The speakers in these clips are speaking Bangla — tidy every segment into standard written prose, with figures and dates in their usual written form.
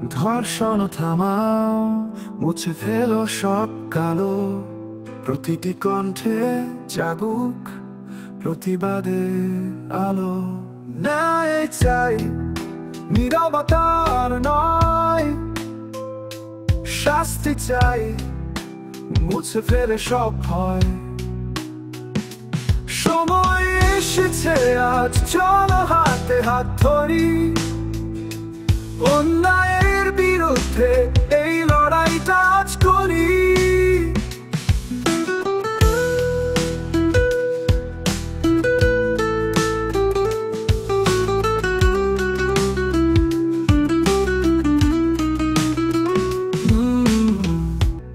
ধর্ষণ থামাও, মুছে ফেলো সব কালো। প্রতিটি কণ্ঠে জাগুক প্রতিবাদের আলো। ন্যায় চাই, নীরবতার নয়। শাস্তি চাই, মুছে ফেলে সব ভয়। সময় এসেছে আজ, চলো হাতে হাত ধরি। অন্যায়ের বিরুদ্ধে এই লড়াইটা আজ করি।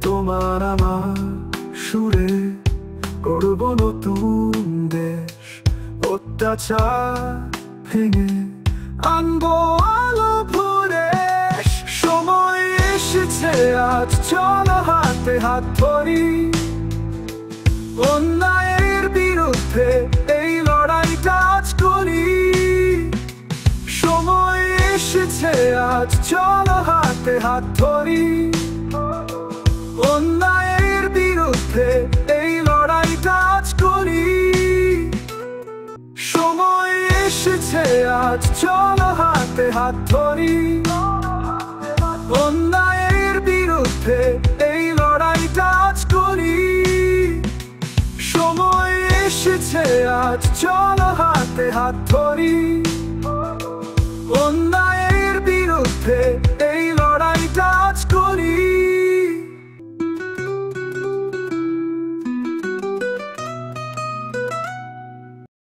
তোমার আমার সুরে করব নতুন দেশ। অত্যাচার ভেঙে আনবো আলো ভরে। সময় এসেছে আজ, চলো হাতে হাত ধরি। অন্যায়ের বিরুদ্ধে এই লড়াইটা আজ করি। সময় এসেছে আজ, চলো হাতে হাত ধরি। অন্যায়ের বিরুদ্ধে এই লড়াইটা আজ করি। সময় এসেছে আজ, চলো হাতে হাত ধরি। অন্যায়ের বিরুদ্ধে এই লড়াইটা আজ করি। সময় এসেছে আজ, চলো হাতে হাত ধরি। অন্যায়ের বিরুদ্ধে এই লড়াইটা আজ করি।